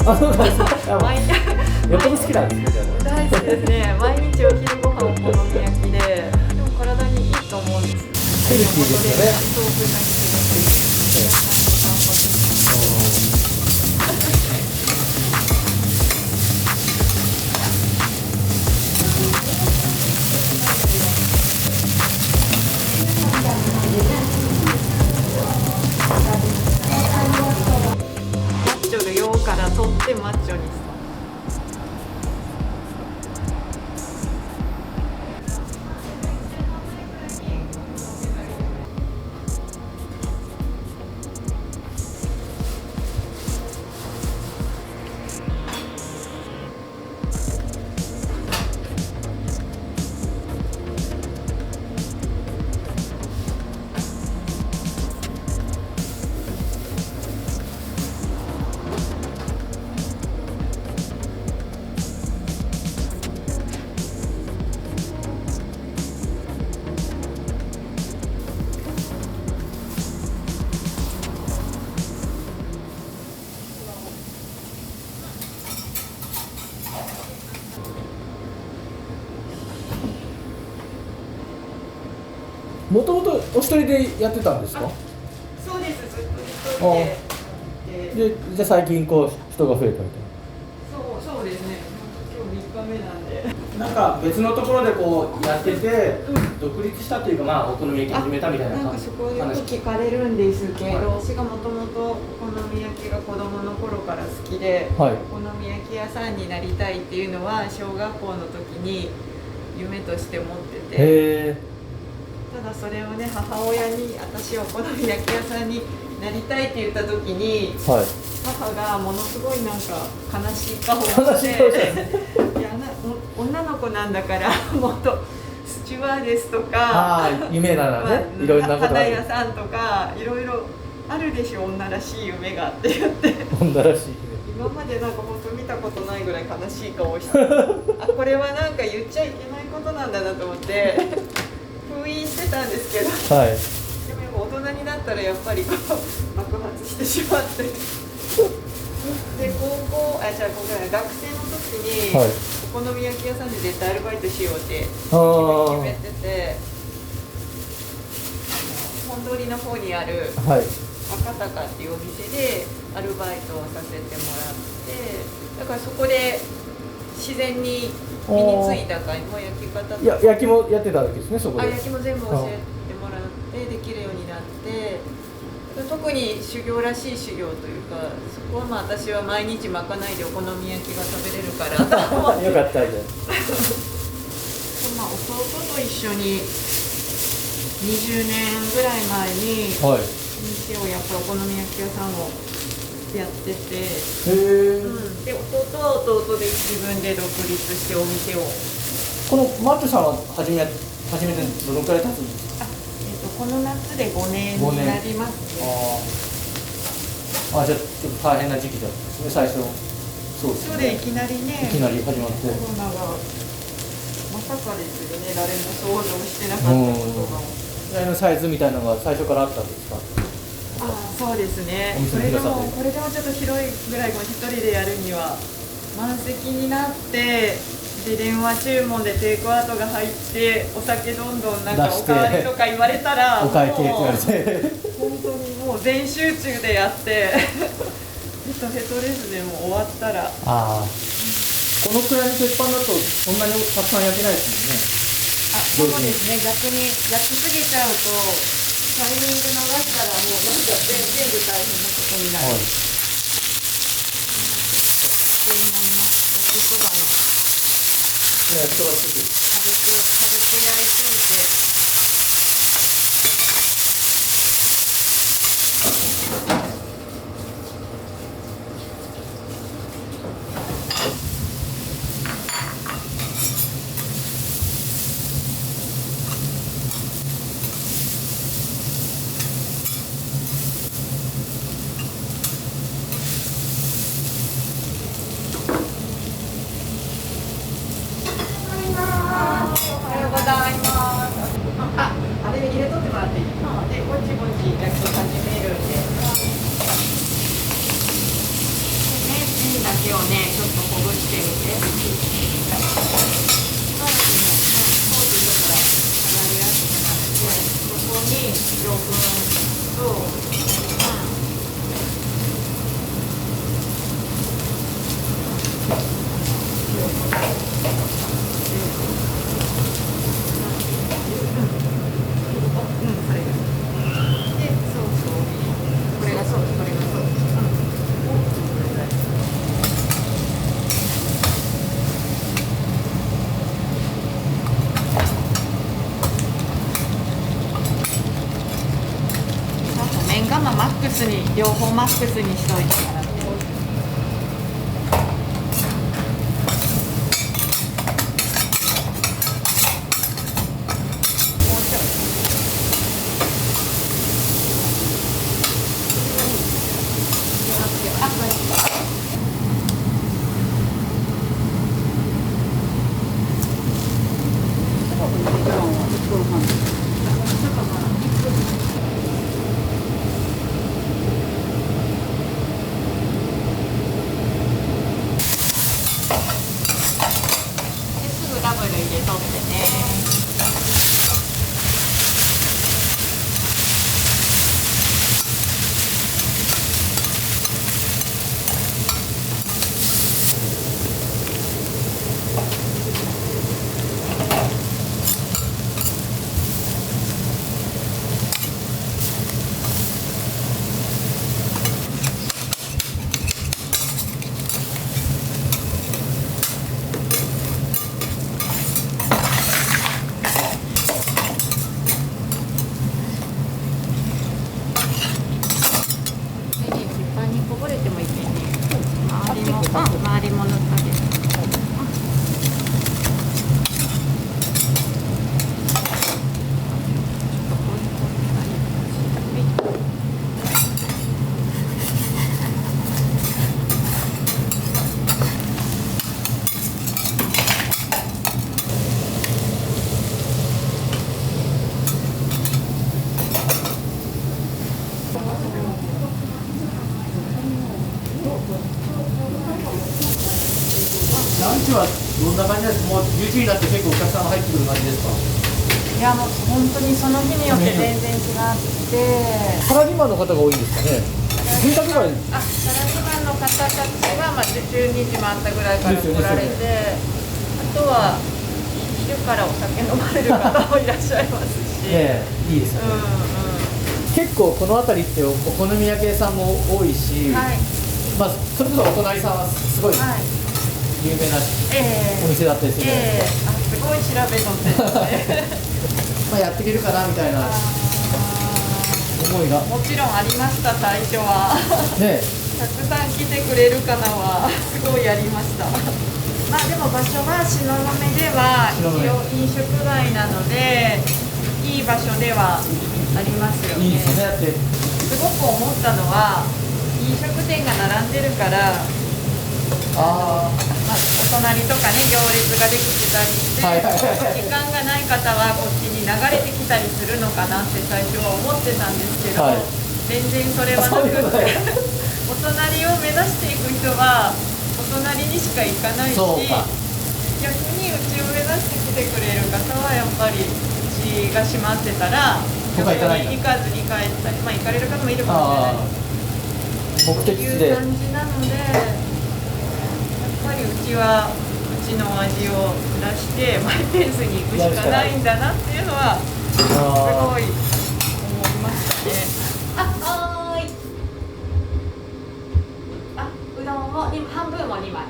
あ、そうなんですか。毎日よっぽど好きなんですね、じゃあね。大好きですね。毎日お昼ご飯お好み焼きで、でも体にいいと思うんです。ヘルシーですよね。豆腐がいいですし、野菜もタンパク質。マッチョで洋から取ってマッチョにした。もともとお一人でやってたんですか？そうです。ずっと一人でやって。じゃあ最近こう人が増えたみたいそうですね。今日3日目なんで。な。なんか別のところでこうやってて、独立したというか、まあお好み焼き始めたみたいななんか感じ。そこよく聞かれるんですけど、私がもともとお好み焼きが子供の頃から好きで、はい。お好み焼き屋さんになりたいっていうのは小学校の時に夢として持ってて、へただそれをね、母親に私お好み焼き屋さんになりたいって言った時に、ー、はい。母がものすごいなんか悲しい顔を悲しい顔していや女の子なんだからもっとスチュワーデスとか、ああ、夢ならね、いろんなことある。花屋さんとかいろいろあるでしょ、女らしい夢がって言って。女らしい。今までなんか本当見たことないぐらい悲しい顔をしてあ、これはなんか言っちゃいけないことなんだなと思って封印してたんですけど、はい。でも大人になったらやっぱりこう爆発してしまってで高校じゃあ今回学生の時に、はい。お好み焼き屋さんで絶対アルバイトしようってあ決めてて、本通りの方にあるあ、はい。赤坂っていうお店でアルバイトをさせてもらって、だからそこで自然に身についたかもう焼き方とか、いや、焼きもやってたわけですね、そこで。焼きも全部教えてもらってできるようになって、特に修行らしい修行というか、そこはまあ私は毎日まかないでお好み焼きが食べれるからと思ってよかったじゃん。まあ弟と一緒に20年ぐらい前にはい。店をやっぱりお好み焼き屋さんをやってて、へえ。で弟は弟で自分で独立してお店を、このマッチョさんは初めてどのくらい経つんですか？この夏で5年になりますね。じゃあちょっと大変な時期だったんですね、最初。そうですね。それでいきなりね、いきなり始まって。コロナがまさかですよね、誰も想像してなかったことが。ぐらいのサイズみたいなのが最初からあったんですか？そうですね。お店の広さでこれでもちょっと広いぐらい、一人でやるには満席になって、で電話注文でテイクアウトが入って、お酒どんどんなんかおかわりとか言われたら、お会計って言われて本当にもう全集中でやってヘトヘトですね、もう終わったら。このくらいの鉄板だとそんなにたくさん焼けないですもんね。そうですね、逆に焼きすぎちゃうとタイミング逃したらもうなんか全部大変なことになる。はい。焼きそばの焼きそば作る。軽く焼いといて。おはようございます。手をねちょっとほぐしてみて。そうですね。コーチとか剥がれやすくなって、ここに余分と、マックスに両方マックスにしといてもらって。ダブル入れとってね。こぼれてもいいね。周りも塗ってあげる。ランチはどんな感じですか？もう11時になって結構お客さんが入ってくる感じですか？いやもう本当にその日によって全然違ってサラリーマンの方が多いんですかね？住宅街。サラリーマンの方たちが、12時回ったぐらいから来られて、あとは昼からお酒飲まれる方もいらっしゃいますし、いいですよね。結構この辺りってお好み焼き屋さんも多いし、それこそお隣さんはすごい有名なお店だったりするじゃないですか。すごい調べとってですね。やっていけるかなみたいな思いがもちろんありました。最初はたくさん来てくれるかなはすごいやりました。でも場所は東雲では一応飲食街なのでいい場所ではありますよね。いいですね。だってすごく思ったのは飲食店が並んでるからお隣とかね行列ができてたりして、時間がない方はこっちに流れてきたりするのかなって最初は思ってたんですけど、全然それはなくてお隣を目指していく人はお隣にしか行かないし、逆にうちを目指して来てくれる方はやっぱりうちが閉まってたら逆に行かずに帰ったり、行かれる方もいるかもしれないです。そういう感じなので。やっぱりうちはうちの味を出してマイペースに行くしかないんだなっていうのはすごい思いましたね。はーい。うどんも半分も2枚。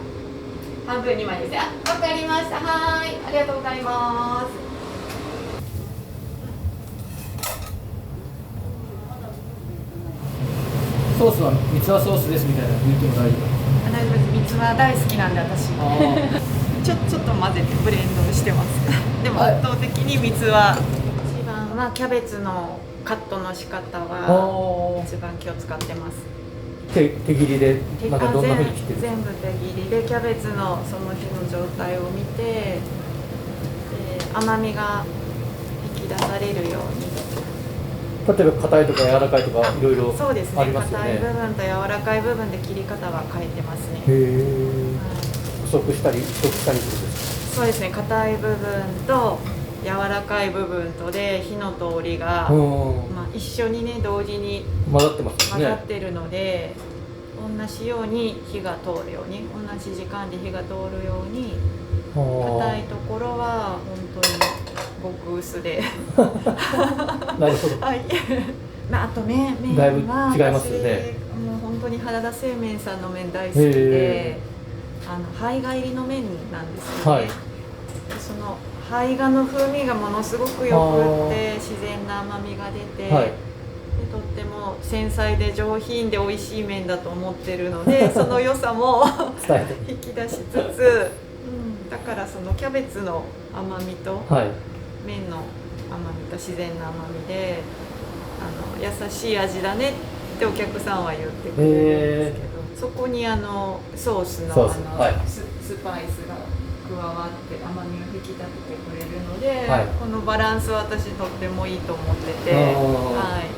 半分2枚ですね。わかりました。はーい。ありがとうございます。ソースは三つ葉ソースですみたいな言っても大丈夫？大丈夫です。三つ葉大好きなんで私ちょっと混ぜてブレンドしてますでも圧倒的に三つ葉。一番はキャベツのカットの仕方は一番気を使ってます。手切りでなんかどんな風に切ってる？全部手切りでキャベツのその日の状態を見て、甘みが引き出されるように。例えば硬いとか柔らかいとかいろいろありますよね。そうですね。硬い部分と柔らかい部分で切り方は変えてますね。へー。足したりするんですか？そうですね、硬い部分と柔らかい部分とで火の通りが、一緒にね同時に混ざってますね。混ざってるので、同じように火が通るように、同じ時間で火が通るように、硬いところは本当に極薄でなるほど。はいあと麺はだいぶ違いますよね。もう本当に原田製麺さんの麺大好きで、胚芽入りの麺なんですよね。その胚芽の風味がものすごくよくって自然な甘みが出て、でとっても繊細で上品で美味しい麺だと思ってるのでその良さも引き出しつつ、だからそのキャベツの甘みと、麺の甘みと自然な甘みで優しい味だねってお客さんは言ってくれるんですけど、そこにソースのスパイスが加わって甘みを引き立ててくれるので、このバランスは私とってもいいと思ってて、はい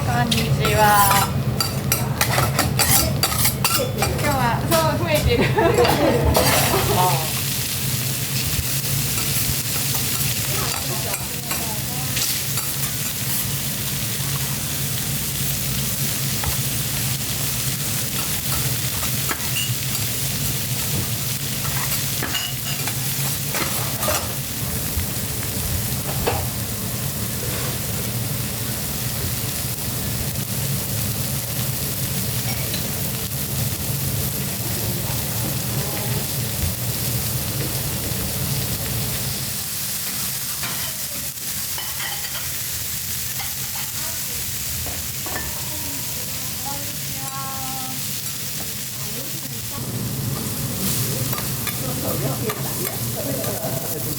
こんにちは。今日はそう増えてる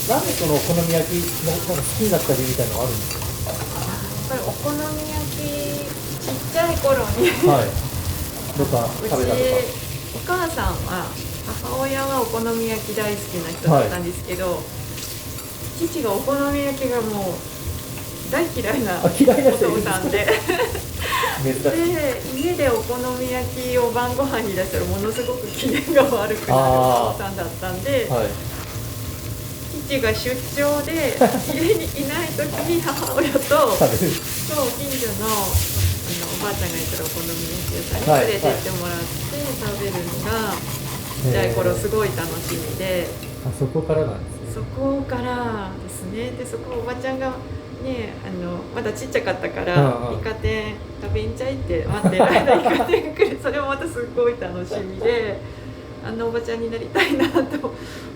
なんでそのお好み焼きの好きになった理由みたいなのあるんですか？やっぱりお好み焼きちっちゃい頃にどっか食べたとか。お母さんは母親はお好み焼き大好きな人だったんですけど、父がお好み焼きがもう大嫌いなお父さんでで家でお好み焼きを晩ご飯に出したらものすごく機嫌が悪くなるお父さんだったんで、父が出張で家にいない時に母親と近所のおばあちゃんがやってるお好み焼き屋さんに連れてってもらって食べるのがちっちゃい頃すごい楽しみで、そこからなんですね。そこからですね。でそこおばちゃんがねまだちっちゃかったからイカ天食べんちゃいって待ってる間イカ天くるそれもまたすごい楽しみで、おばちゃんになりたいなと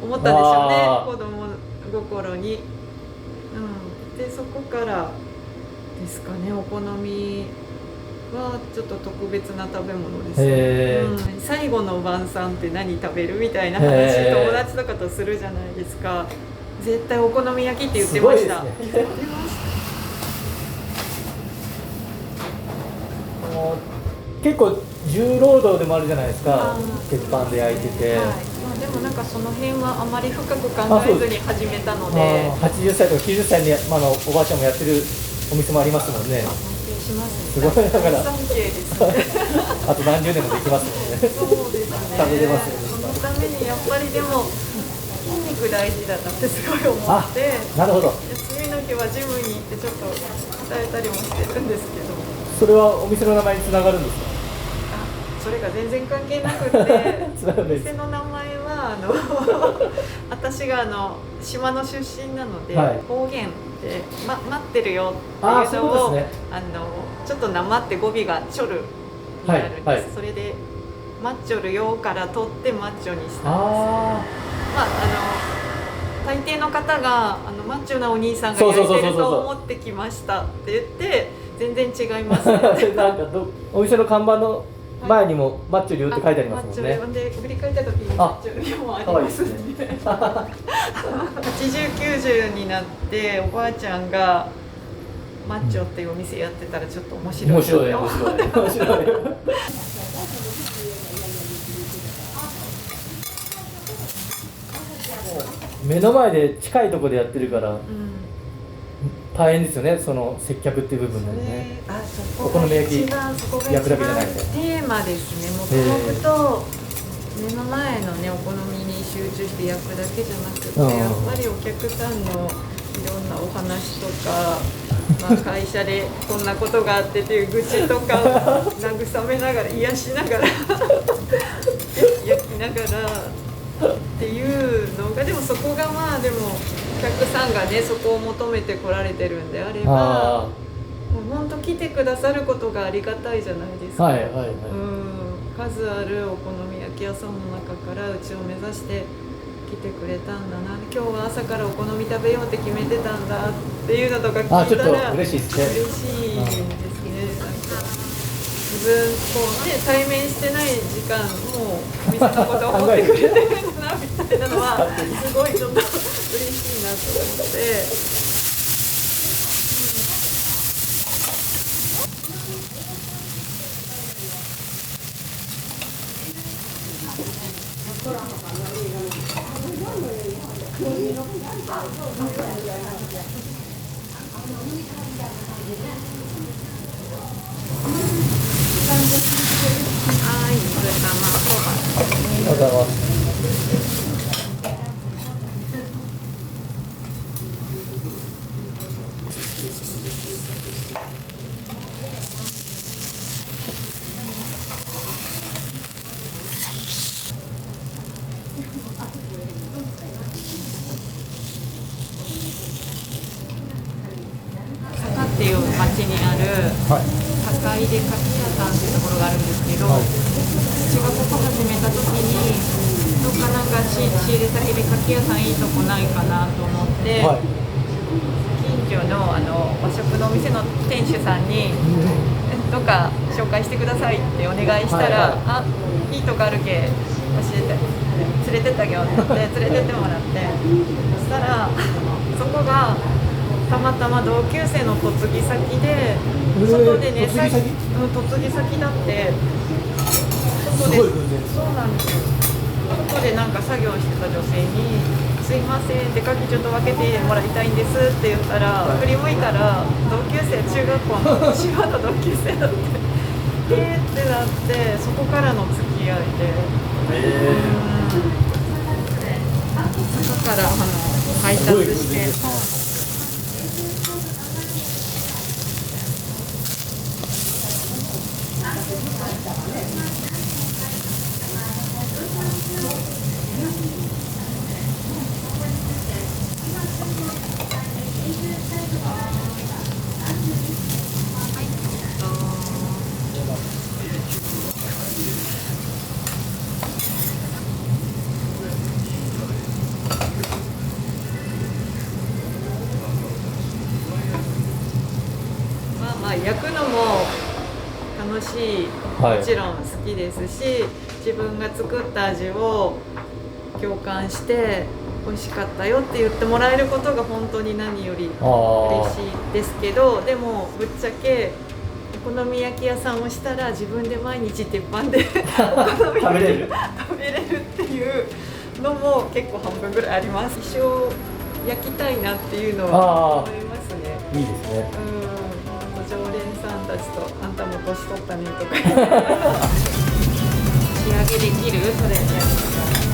思ったんでしょうね、子供心に。でそこからですかね、お好みはちょっと特別な食べ物ですね。最後の晩餐って何食べるみたいな話友達とかとするじゃないですか。絶対お好み焼きって言ってました。結構重労働でもあるじゃないですか、鉄板で焼いてて。でもなんかその辺はあまり深く考えずに始めたので、80歳とか90歳におばあちゃんもやってるお店もありますもんね。しますね。すごい、だから尊敬ですね。あと何十年もできますもんね。そうですね。食べれますよね。そのためにやっぱりでも筋肉大事だなってすごい思って。なるほど。休みの日はジムに行ってちょっと鍛えたりもしてるんですけど。それはお店の名前につながるんですか？それが全然関係なくて店の名前は私が島の出身なので、方言で、待ってるよっていうのをちょっとなまって語尾がチョルになるんです。それでマッチョルよから取ってマッチョにしたんです。大抵の方がマッチョなお兄さんが焼いてると思ってきましたって言って全然違いますね。なんかお店の看板の前にもマッチョリオって書いてありますもんね。マッチョリオで振り返った時にマッチョリオもありますね。80、90になっておばあちゃんがマッチョっていうお店やってたらちょっと面白い。面白い。目の前で近いところでやってるから。大変ですよね、その接客っていう部分でね。お好み焼き焼くだけじゃないんで。テーマですね。黙々と目の前のねお好みに集中して焼くだけじゃなくて、やっぱりお客さんのいろんなお話とか、まあ、会社でこんなことがあってっていう愚痴とかを慰めながら癒しながら焼きながらっていうのが、でもそこがまあでもお客さんがねそこを求めてこられてるんであれば、もう本当来てくださることがありがたいじゃないですか。数あるお好み焼き屋さんの中からうちを目指して来てくれたんだな、今日は朝からお好み食べようって決めてたんだっていうのとか聞いたらちょっと嬉しいですね。嬉しいですね。なんか自分こうね対面してない時間もう店のことを思ってくれてるんだなみたいなのはすごいちょっと嬉しいなと思って。っていう町にある高井でかき屋さんっていうところがあるんですけど、私がここ始めた時にどっかなんか仕入れ先でかき屋さんいいとこないかなと思って、近所の和食のお店の店主さんにどっか紹介してくださいってお願いしたら、あ、いいとこあるけ教えて連れてってあげようって言って連れてってもらって、そしたらそこがたまたま同級生の嫁ぎ先で、外でね、嫁ぎ先だって、外で、そうなんですよ、外でなんか作業してた女性に、すいません、出かけちょっと分けてもらいたいんですって言ったら、振り向いたら、同級生、中学校の島の同級生だって、ってなって、そこからの付き合いで、そこから配達して。焼くのも楽しい、もちろん好きですし、自分が作った味を共感して美味しかったよって言ってもらえることが本当に何より嬉しいですけど、でもぶっちゃけお好み焼き屋さんをしたら自分で毎日鉄板でお好み焼き食べれるっていうのも結構半分ぐらいあります。一生焼きたいなっていうのは思いますね。いいですね。常連さんたちとあんたも年取ったねとか仕上げできるそれで。